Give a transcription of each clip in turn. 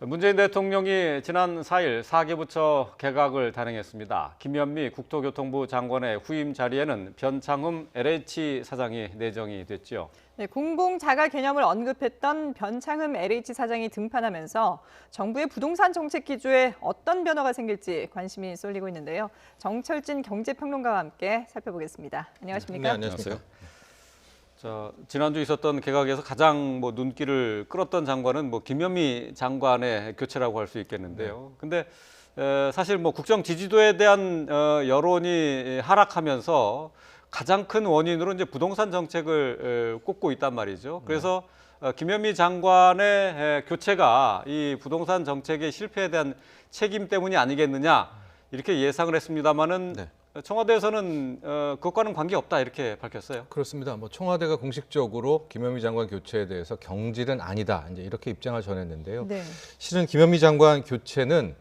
문재인 대통령이 지난 4일 4개부처 개각을 단행했습니다. 김현미 국토교통부 장관의 후임 자리에는 변창흠 LH 사장이 내정이 됐죠. 네, 공공자가 개념을 언급했던 변창흠 LH 사장이 등판하면서 정부의 부동산 정책 기조에 어떤 변화가 생길지 관심이 쏠리고 있는데요. 정철진 경제평론가와 함께 살펴보겠습니다. 안녕하십니까? 네, 안녕하세요. 자, 지난주 있었던 개각에서 가장 하기를 끌었던 장관은 김현미 장관의 교체라고 할 수 있겠는데요. 근데 사실 국정 지지도에 대한 여론이 하락하면서 가장 큰 원인으로 이제 부동산 정책을 꼽고 있단 말이죠. 그래서 김현미 장관의 교체가 이 부동산 정책의 실패에 대한 책임 때문이 아니겠느냐 이렇게 예상을 했습니다만은. 네. 청와대에서는 그것과는 관계없다 이렇게 밝혔어요. 그렇습니다. 청와대가 공식적으로 김현미 장관 교체에 대해서 경질은 아니다 이제 이렇게 입장을 전했는데요. 네. 실은 김현미 장관 교체는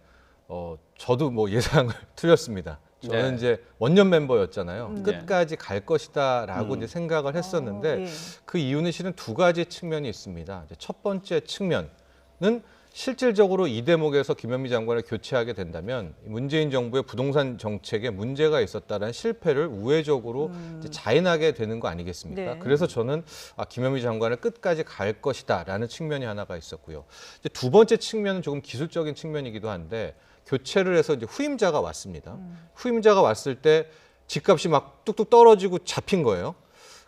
저도 예상을 틀렸습니다. 저는 네. 이제 원년 멤버였잖아요. 네. 끝까지 갈 것이다라고 이제 생각을 했었는데 예. 그 이유는 실은 두 가지 측면이 있습니다. 이제 첫 번째 측면은 실질적으로 이 대목에서 김현미 장관을 교체하게 된다면 문재인 정부의 부동산 정책에 문제가 있었다는 실패를 우회적으로 이제 자인하게 되는 거 아니겠습니까? 네. 그래서 저는 김현미 장관을 끝까지 갈 것이다라는 측면이 하나가 있었고요. 이제 두 번째 측면은 조금 기술적인 측면이기도 한데 교체를 해서 이제 후임자가 왔습니다. 후임자가 왔을 때 집값이 막 뚝뚝 떨어지고 잡힌 거예요.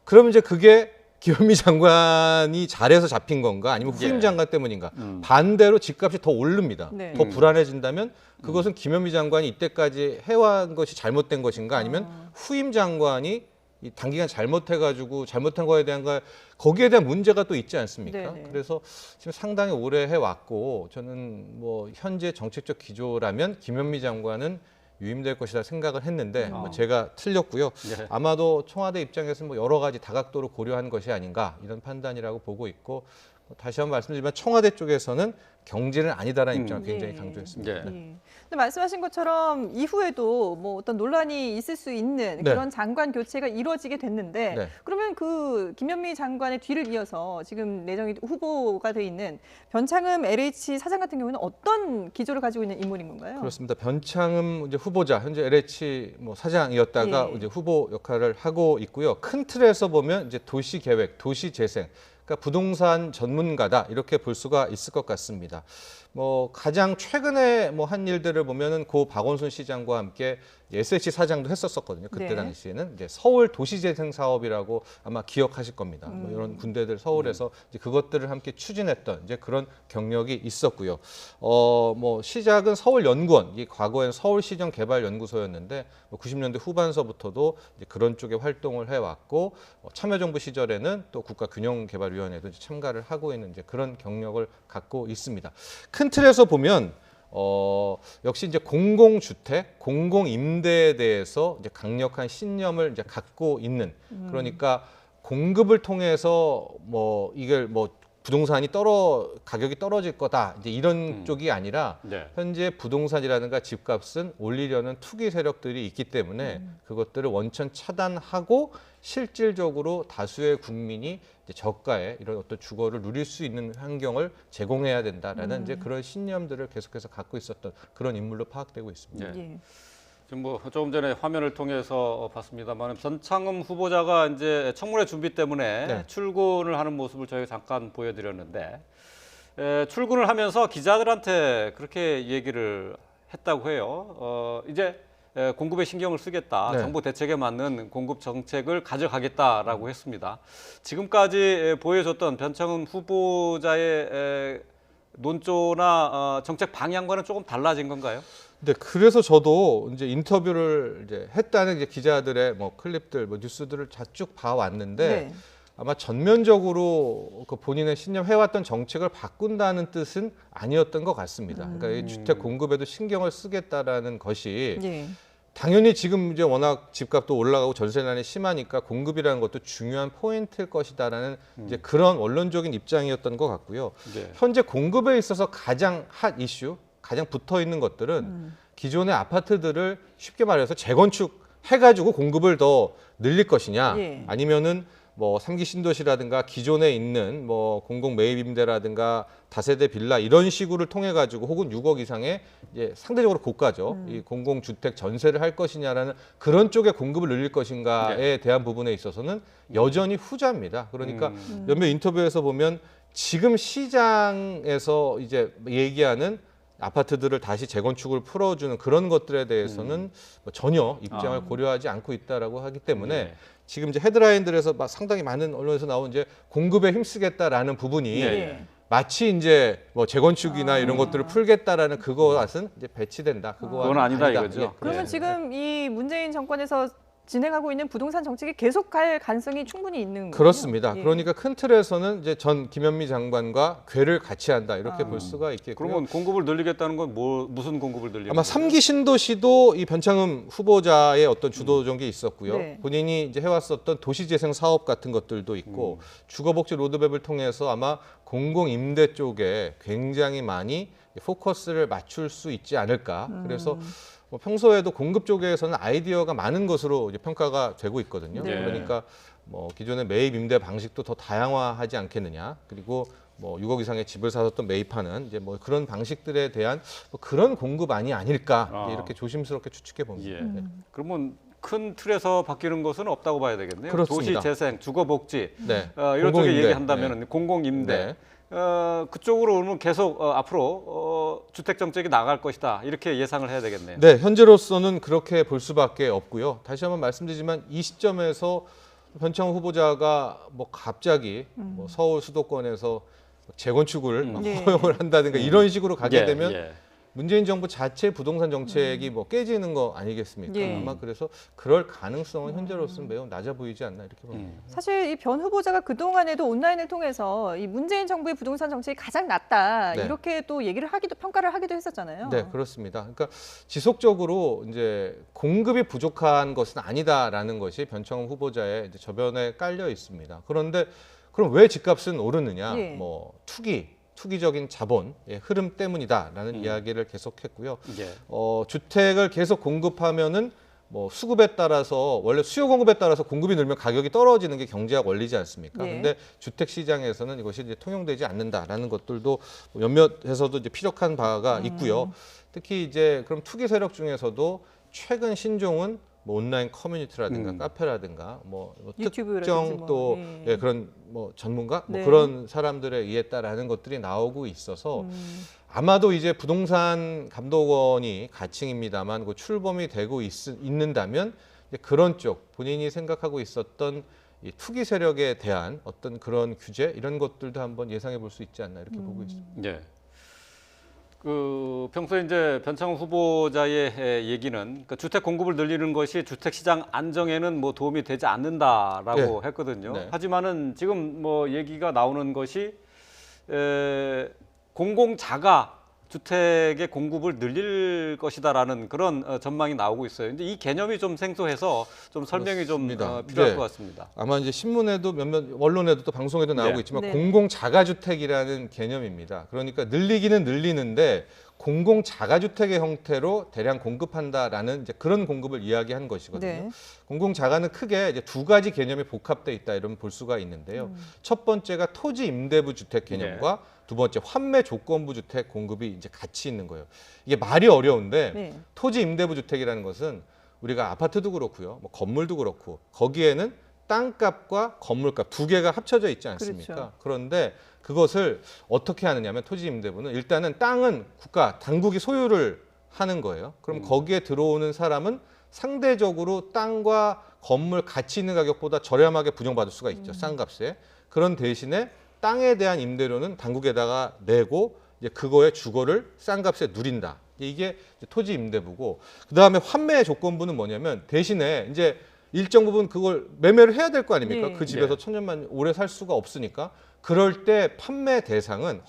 그러면 이제 그게 김현미 장관이 잘해서 잡힌 건가 아니면 후임 장관 때문인가. 반대로 집값이 더 오릅니다. 네. 더 불안해진다면 그것은 김현미 장관이 이때까지 해온 것이 잘못된 것인가 아니면 후임 장관이 이 단기간 잘못해가지고 잘못한 거에 대한 거기에 대한 문제가 또 있지 않습니까? 네네. 그래서 지금 상당히 오래 해왔고 저는 현재 정책적 기조라면 김현미 장관은 유임될 것이라 생각을 했는데 제가 틀렸고요. 네. 아마도 청와대 입장에서는 여러 가지 다각도로 고려한 것이 아닌가 이런 판단이라고 보고 있고 다시 한번 말씀드리지만 청와대 쪽에서는 경질은 아니다라는 입장을 굉장히 예. 강조했습니다. 네. 예. 근데 말씀하신 것처럼 이후에도 어떤 논란이 있을 수 있는 네. 그런 장관 교체가 이루어지게 됐는데 네. 그러면 그 김현미 장관의 뒤를 이어서 지금 내정이 후보가 돼 있는 변창흠 LH 사장 같은 경우는 어떤 기조를 가지고 있는 인물인 건가요? 그렇습니다. 변창흠 이제 후보자 현재 LH 사장이었다가 예. 이제 후보 역할을 하고 있고요. 큰 틀에서 보면 이제 도시 계획, 도시 재생, 그러니까 부동산 전문가다 이렇게 볼 수가 있을 것 같습니다. 가장 최근에 한 일들을 보면은 고 박원순 시장과 함께 SH 사장도 했었거든요. 그때 네. 당시에는 이제 서울 도시재생 사업이라고 아마 기억하실 겁니다. 이런 군대들 서울에서 이제 그것들을 함께 추진했던 이제 그런 경력이 있었고요. 시작은 서울연구원, 이 과거엔 서울시정개발연구소였는데 90년대 후반서부터도 이제 그런 쪽에 활동을 해왔고 참여정부 시절에는 또 국가균형개발위원회도 이제 참가를 하고 있는 이제 그런 경력을 갖고 있습니다. 큰 틀에서 보면 역시 이제 공공주택, 공공임대에 대해서 이제 강력한 신념을 이제 갖고 있는 그러니까 공급을 통해서 이걸 부동산이 가격이 떨어질 거다 이제 이런 쪽이 아니라 네. 현재 부동산이라든가 집값은 올리려는 투기 세력들이 있기 때문에 그것들을 원천 차단하고 실질적으로 다수의 국민이 이제 저가에 이런 어떤 주거를 누릴 수 있는 환경을 제공해야 된다라는 이제 그런 신념들을 계속해서 갖고 있었던 그런 인물로 파악되고 있습니다. 네. 예. 지금 조금 전에 화면을 통해서 봤습니다만 변창흠 후보자가 이제 청문회 준비 때문에 네. 출근을 하는 모습을 저희가 잠깐 보여드렸는데 출근을 하면서 기자들한테 그렇게 얘기를 했다고 해요. 이제 공급에 신경을 쓰겠다. 네. 정부 대책에 맞는 공급 정책을 가져가겠다라고 했습니다. 지금까지 보여줬던 변창흠 후보자의 논조나 정책 방향과는 조금 달라진 건가요? 네, 그래서 저도 이제 인터뷰를 이제 했다는 이제 기자들의 클립들, 뉴스들을 쭉 봐왔는데 네. 아마 전면적으로 그 본인의 신념 해왔던 정책을 바꾼다는 뜻은 아니었던 것 같습니다. 그러니까 이 주택 공급에도 신경을 쓰겠다라는 것이 예. 당연히 지금 이제 워낙 집값도 올라가고 전세난이 심하니까 공급이라는 것도 중요한 포인트일 것이다라는 이제 그런 원론적인 입장이었던 것 같고요. 네. 현재 공급에 있어서 가장 핫 이슈, 가장 붙어 있는 것들은 기존의 아파트들을 쉽게 말해서 재건축 해가지고 공급을 더 늘릴 것이냐, 예. 아니면은 뭐 3기 신도시라든가 기존에 있는 뭐 공공 매입 임대라든가 다세대 빌라 이런 식으로를 통해 가지고 혹은 6억 이상의 이제 상대적으로 고가죠. 이 공공 주택 전세를 할 것이냐라는 그런 쪽의 공급을 늘릴 것인가에 대한 부분에 있어서는 여전히 후자입니다. 그러니까 몇몇 인터뷰에서 보면 지금 시장에서 이제 얘기하는 아파트들을 다시 재건축을 풀어주는 그런 것들에 대해서는 뭐 전혀 입장을 고려하지 않고 있다라고 하기 때문에 네. 지금 이제 헤드라인들에서 막 상당히 많은 언론에서 나온 이제 공급에 힘쓰겠다라는 부분이 네. 마치 이제 뭐 재건축이나 이런 것들을 풀겠다라는 그것은 이제 배치된다. 그건 아니다 이거죠. 예. 그러면 네. 지금 이 문재인 정권에서 진행하고 있는 부동산 정책이 계속 갈 가능성이 충분히 있는 거예요. 그렇습니다. 예. 그러니까 큰 틀에서는 이제 전 김현미 장관과 궤를 같이 한다 이렇게 볼 수가 있겠고요. 그러면 공급을 늘리겠다는 건 무슨 공급을 늘리는 아마 거죠? 3기 신도시도 이 변창흠 후보자의 어떤 주도적인 게 있었고요. 네. 본인이 이제 해왔었던 도시재생 사업 같은 것들도 있고 주거복지 로드맵을 통해서 아마 공공임대 쪽에 굉장히 많이 포커스를 맞출 수 있지 않을까. 그래서 뭐 평소에도 공급 쪽에서는 아이디어가 많은 것으로 이제 평가가 되고 있거든요. 네. 그러니까 뭐 기존의 매입 임대 방식도 더 다양화하지 않겠느냐. 그리고 뭐 6억 이상의 집을 사서 또 매입하는 이제 뭐 그런 방식들에 대한 뭐 그런 공급안이 아닐까 이렇게 조심스럽게 추측해 봅니다. 예. 네. 그러면 큰 틀에서 바뀌는 것은 없다고 봐야 되겠네요. 그렇습니다. 도시 재생, 주거복지 네. 이런 쪽에 공공임대. 얘기한다면 공공임대 네. 그쪽으로 오면 계속 앞으로 주택 정책이 나갈 것이다 이렇게 예상을 해야 되겠네요. 네, 현재로서는 그렇게 볼 수밖에 없고요. 다시 한번 말씀드리지만 이 시점에서 변창흠 후보자가 뭐 갑자기 뭐 서울 수도권에서 재건축을 막 네. 허용을 한다든가 이런 식으로 가게 예, 되면 예. 문재인 정부 자체 부동산 정책이 뭐 깨지는 거 아니겠습니까? 예. 아마 그래서 그럴 가능성은 현재로서는 매우 낮아 보이지 않나 이렇게 봅니다. 사실 이 변 후보자가 그동안에도 온라인을 통해서 이 문재인 정부의 부동산 정책이 가장 낫다 네. 이렇게 또 얘기를 하기도 평가를 하기도 했었잖아요. 네, 그렇습니다. 그러니까 지속적으로 이제 공급이 부족한 것은 아니다라는 것이 변창흠 후보자의 이제 저변에 깔려 있습니다. 그런데 그럼 왜 집값은 오르느냐? 예. 뭐 투기적인 자본의 흐름 때문이다라는 이야기를 계속했고요. 예. 주택을 계속 공급하면은 뭐 수급에 따라서 원래 수요 공급에 따라서 공급이 늘면 가격이 떨어지는 게 경제학 원리지 않습니까? 예. 근데 주택 시장에서는 이것이 이제 통용되지 않는다라는 것들도 몇몇에서도 이제 피력한 바가 있고요. 특히 이제 그럼 투기 세력 중에서도 최근 신종은 뭐 온라인 커뮤니티라든가 카페라든가 뭐 유튜브라든지 특정 뭐, 또 예. 예, 그런 뭐 전문가 뭐 네. 그런 사람들에 의했다라는 것들이 나오고 있어서 아마도 이제 부동산 감독원이 가칭입니다만 그 출범이 되고 있는다면 이제 그런 쪽 본인이 생각하고 있었던 이 투기 세력에 대한 어떤 그런 규제 이런 것들도 한번 예상해 볼 수 있지 않나 이렇게 보고 있습니다. 예. 평소에 이제 변창흠 후보자의 얘기는 그 주택 공급을 늘리는 것이 주택 시장 안정에는 뭐 도움이 되지 않는다라고 했거든요. 네. 하지만은 지금 뭐 얘기가 나오는 것이 공공 자가 주택의 공급을 늘릴 것이다라는 그런 전망이 나오고 있어요. 근데 이 개념이 좀 생소해서 좀 설명이 좀 그렇습니다. 필요할 네. 것 같습니다. 아마 이제 신문에도 몇몇 언론에도 또 방송에도 나오고 네. 있지만 네. 공공 자가주택이라는 개념입니다. 그러니까 늘리기는 늘리는데 공공 자가주택의 형태로 대량 공급한다라는 이제 그런 공급을 이야기한 것이거든요. 네. 공공 자가는 크게 이제 두 가지 개념이 복합돼 있다 이런 볼 수가 있는데요. 첫 번째가 토지 임대부 주택 개념과 두 번째 환매 조건부 주택 공급이 이제 같이 있는 거예요. 이게 말이 어려운데 네. 토지 임대부 주택이라는 것은 우리가 아파트도 그렇고요, 뭐 건물도 그렇고 거기에는 땅값과 건물값 두 개가 합쳐져 있지 않습니까? 그렇죠. 그런데 그것을 어떻게 하느냐면 토지 임대부는 일단은 땅은 당국이 소유를 하는 거예요. 그럼 거기에 들어오는 사람은 상대적으로 땅과 건물 가치 있는 가격보다 저렴하게 분양받을 수가 있죠. 싼 값에. 그런 대신에 땅에 대한 임대료는 당국에다가 내고 이제 그거의 주거를 싼 값에 누린다. 이게 이제 토지 임대부고 그다음에 환매 조건부는 뭐냐면 대신에 이제 일정 부분 그걸 매매를 해야 될 거 아닙니까? 예. 그 집에서 천년만 오래 살 수가 없으니까 그럴 때 환매 대상은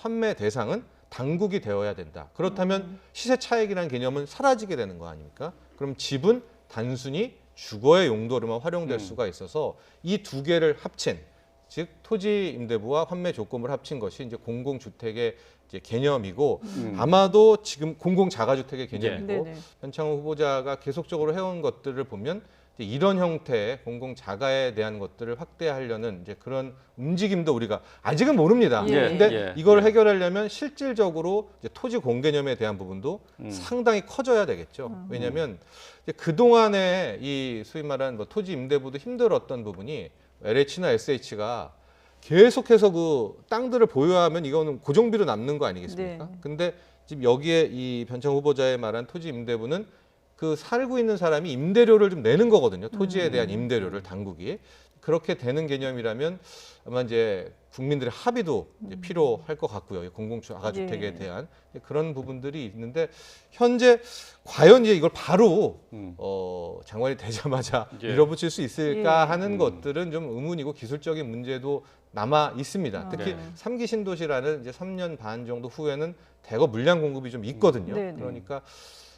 당국이 되어야 된다. 그렇다면 시세 차익이라는 개념은 사라지게 되는 거 아닙니까? 그럼 집은 단순히 주거의 용도로만 활용될 수가 있어서 이 두 개를 합친 즉 토지 임대부와 환매 조건을 합친 것이 이제 공공주택의 이제 개념이고 아마도 지금 공공 자가주택의 개념이고 네. 네. 변창흠 후보자가 계속적으로 해온 것들을 보면 이제 이런 형태의 공공 자가에 대한 것들을 확대하려는 이제 그런 움직임도 우리가 아직은 모릅니다. 예. 근데 예. 이걸 예. 해결하려면 실질적으로 이제 토지 공개념에 대한 부분도 상당히 커져야 되겠죠. 왜냐하면 이제 그 동안에 이 소위 말하는 뭐 토지 임대부도 힘들었던 부분이 LH나 SH가 계속해서 그 땅들을 보유하면 이거는 고정비로 남는 거 아니겠습니까? 네. 근데 지금 여기에 이 변창 후보자의 말한 토지 임대부는 그 살고 있는 사람이 임대료를 좀 내는 거거든요. 토지에 대한 임대료를 당국이. 그렇게 되는 개념이라면 아마 이제 국민들의 합의도 이제 필요할 것 같고요. 공공자가주택에 예. 대한 그런 부분들이 있는데 현재 과연 이제 이걸 바로 장관이 되자마자 예. 밀어붙일 수 있을까 예. 하는 것들은 좀 의문이고 기술적인 문제도 남아 있습니다. 특히 네. 3기 신도시라는 이제 3년 반 정도 후에는 대거 물량 공급이 좀 있거든요. 네, 네. 그러니까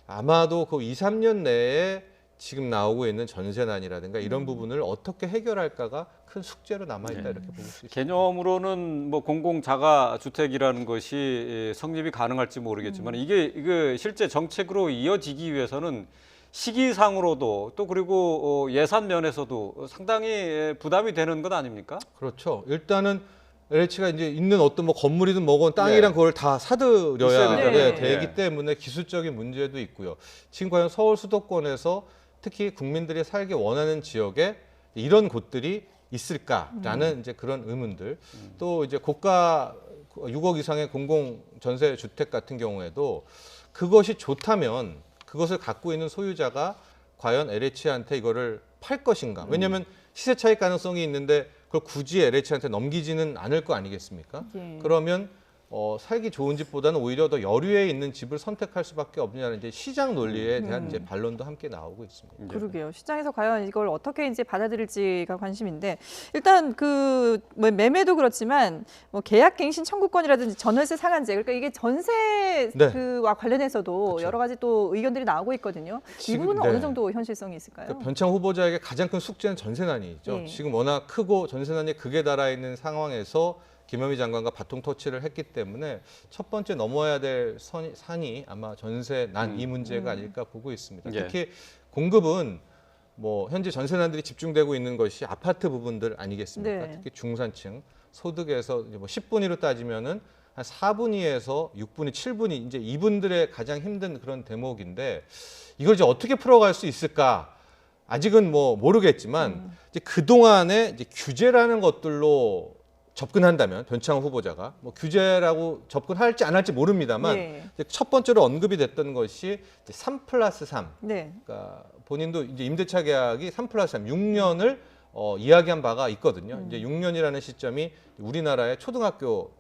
아마도 그 2, 3년 내에 지금 나오고 있는 전세난이라든가 이런 부분을 어떻게 해결할까가 큰 숙제로 남아 있다 이렇게 보고 수 있습니다. 개념으로는 뭐 공공 자가 주택이라는 것이 성립이 가능할지 모르겠지만 이게 실제 정책으로 이어지기 위해서는 시기상으로도 또 그리고 예산 면에서도 상당히 부담이 되는 것 아닙니까? 그렇죠. 일단은 LH가 이제 있는 어떤 뭐 건물이든 뭐건 땅이랑 그걸 다 사들여야 있어야 되죠. 되기 네. 때문에 기술적인 문제도 있고요. 지금 과연 서울 수도권에서 특히 국민들이 살기 원하는 지역에 이런 곳들이 있을까라는 이제 그런 의문들. 또 이제 고가 6억 이상의 공공 전세 주택 같은 경우에도 그것이 좋다면 그것을 갖고 있는 소유자가 과연 LH한테 이거를 팔 것인가? 왜냐하면 시세 차익 가능성이 있는데 그걸 굳이 LH한테 넘기지는 않을 거 아니겠습니까? 예. 그러면 살기 좋은 집보다는 오히려 더 여류에 있는 집을 선택할 수밖에 없느냐는 이제 시장 논리에 대한 이제 반론도 함께 나오고 있습니다. 그러게요. 시장에서 과연 이걸 어떻게 이제 받아들일지가 관심인데 일단 그 뭐 매매도 그렇지만 뭐 계약갱신 청구권이라든지 전월세 상한제 그러니까 이게 전세 네. 그와 관련해서도 그렇죠. 여러 가지 또 의견들이 나오고 있거든요. 이 지금, 부분은 네. 어느 정도 현실성이 있을까요? 그러니까 변창 후보자에게 가장 큰 숙제는 전세난이죠. 예. 지금 워낙 크고 전세난이 극에 달아 있는 상황에서 김현미 장관과 바통 터치를 했기 때문에 첫 번째 넘어야 될 산이 아마 전세난 이 문제가 아닐까 보고 있습니다. 예. 특히 공급은 뭐 현재 전세난들이 집중되고 있는 것이 아파트 부분들 아니겠습니까? 네. 특히 중산층 소득에서 이제 뭐 10분위로 따지면은 한 4분위에서 6분위, 7분위 이제 이분들의 가장 힘든 그런 대목인데 이걸 이제 어떻게 풀어갈 수 있을까? 아직은 뭐 모르겠지만 이제 그 동안에 이제 규제라는 것들로 접근한다면 변창 후보자가 뭐 규제라고 접근할지 안 할지 모릅니다만 예. 이제 첫 번째로 언급이 됐던 것이 3+3. 네. 그러니까 본인도 이제 임대차 계약이 3+3, 6년을 이야기한 바가 있거든요. 이제 6년이라는 시점이 우리나라의 초등학교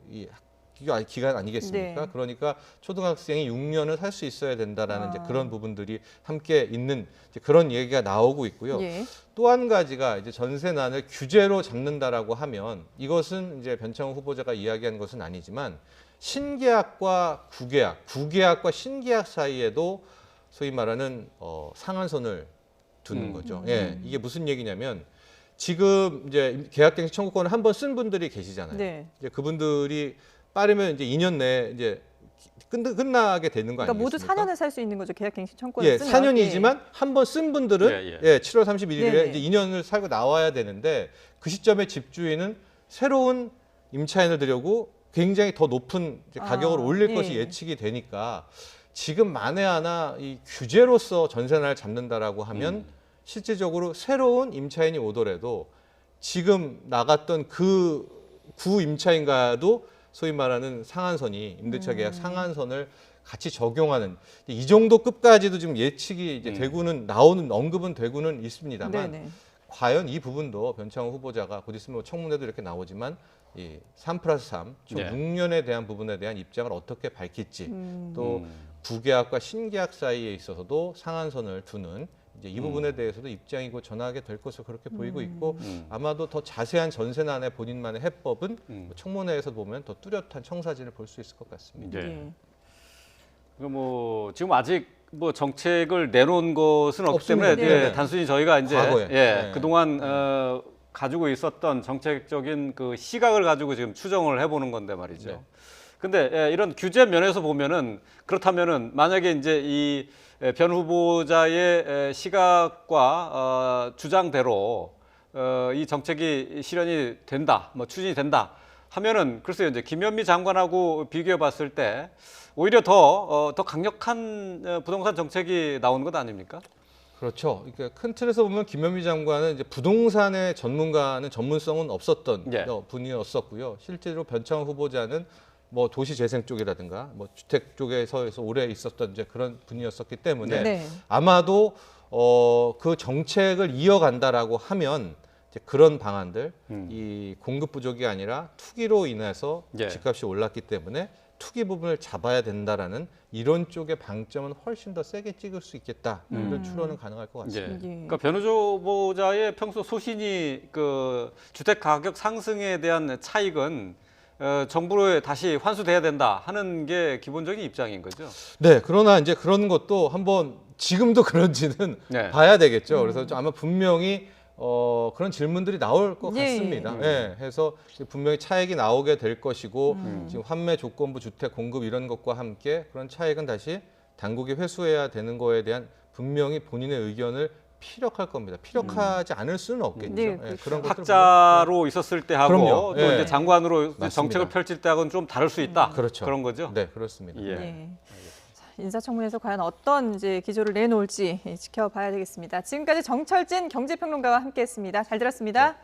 기간 아니겠습니까? 네. 그러니까 초등학생이 6년을 살 수 있어야 된다라는 이제 아. 그런 부분들이 함께 있는 이제 그런 얘기가 나오고 있고요. 예. 또 한 가지가 이제 전세난을 규제로 잡는다라고 하면 이것은 이제 변창호 후보자가 이야기한 것은 아니지만 신계약과 구계약, 구계약과 신계약 사이에도 소위 말하는 상한선을 두는 거죠. 예, 이게 무슨 얘기냐면 지금 이제 계약갱신 청구권을 한 번 쓴 분들이 계시잖아요. 네. 이제 그분들이 빠르면 이제 2년 내에 이제 끝나게 되는 거 그러니까 모두 아니겠습니까? 4년을 살 수 있는 거죠. 계약갱신 청구권을 예, 쓰면. 4년이지만 한 번 쓴 분들은 예, 예, 7월 31일에 네네. 이제 2년을 살고 나와야 되는데 그 시점에 집주인은 새로운 임차인을 들여고 굉장히 더 높은 이제 가격을 올릴 예. 것이 예측이 되니까 지금 만에 하나 이 규제로서 전세난을 잡는다라고 하면 실질적으로 새로운 임차인이 오더라도 지금 나갔던 그 구 임차인과도 소위 말하는 상한선이 임대차 계약 상한선을 같이 적용하는 이 정도 급까지도 지금 예측이 이제 되고는 나오는 언급은 되고는 있습니다만 네네. 과연 이 부분도 변창호 후보자가 곧 있으면 청문회도 이렇게 나오지만 이 3+3 총 네. 6년에 대한 부분에 대한 입장을 어떻게 밝힐지 또 구계약과 신계약 사이에 있어서도 상한선을 두는 이제 이 부분에 대해서도 입장이고 전하게 될 것으로 그렇게 보이고 있고 아마도 더 자세한 전세난의 본인만의 해법은 뭐 청문회에서 보면 더 뚜렷한 청사진을 볼 수 있을 것 같습니다. 예. 예. 뭐 지금 아직 뭐 정책을 내놓은 것은 없기 없습니다. 때문에 네. 예, 단순히 저희가 이제 과거에. 네. 그동안 가지고 있었던 정책적인 그 시각을 가지고 지금 추정을 해보는 건데 말이죠. 네. 근데 이런 규제 면에서 보면은 그렇다면은 만약에 이제 이 변 후보자의 시각과 주장대로 이 정책이 실현이 된다, 뭐 추진이 된다 하면은 글쎄요 이제 김현미 장관하고 비교해 봤을 때 오히려 더 강력한 부동산 정책이 나오는 것 아닙니까? 그렇죠. 그러니까 큰 틀에서 보면 김현미 장관은 이제 부동산의 전문가는 전문성은 없었던 예. 분이었었고요. 실제로 변창흠 후보자는 뭐 도시재생 쪽이라든가 뭐 주택 쪽에서 오래 있었던 이제 그런 분이었었기 때문에 네. 아마도 그 정책을 이어간다라고 하면 이제 그런 방안들, 이 공급 부족이 아니라 투기로 인해서 예. 집값이 올랐기 때문에 투기 부분을 잡아야 된다라는 이런 쪽의 방점은 훨씬 더 세게 찍을 수 있겠다. 이런 추론은 가능할 것 예. 같습니다. 그러니까 변 후보자의 평소 소신이 그 주택 가격 상승에 대한 차익은 정부에 다시 환수돼야 된다 하는 게 기본적인 입장인 거죠. 네, 그러나 이제 그런 것도 한번 지금도 그런지는 네. 봐야 되겠죠. 그래서 아마 분명히 그런 질문들이 나올 것 예, 같습니다. 예, 해서 분명히 차익이 나오게 될 것이고 지금 환매 조건부 주택 공급 이런 것과 함께 그런 차익은 다시 당국이 회수해야 되는 거에 대한 분명히 본인의 의견을 피력할 겁니다. 피력하지 않을 수는 없겠죠. 네, 예, 그렇죠. 그런 것들 학자로 있었을 때 하고 그럼요. 또 예. 이제 장관으로 맞습니다. 정책을 펼칠 때하고는 좀 다를 수 있다. 그렇죠. 그런 거죠. 네, 그렇습니다. 예. 네. 자, 인사청문회에서 과연 어떤 이제 기조를 내놓을지 지켜봐야 되겠습니다. 지금까지 정철진 경제평론가와 함께했습니다. 잘 들었습니다.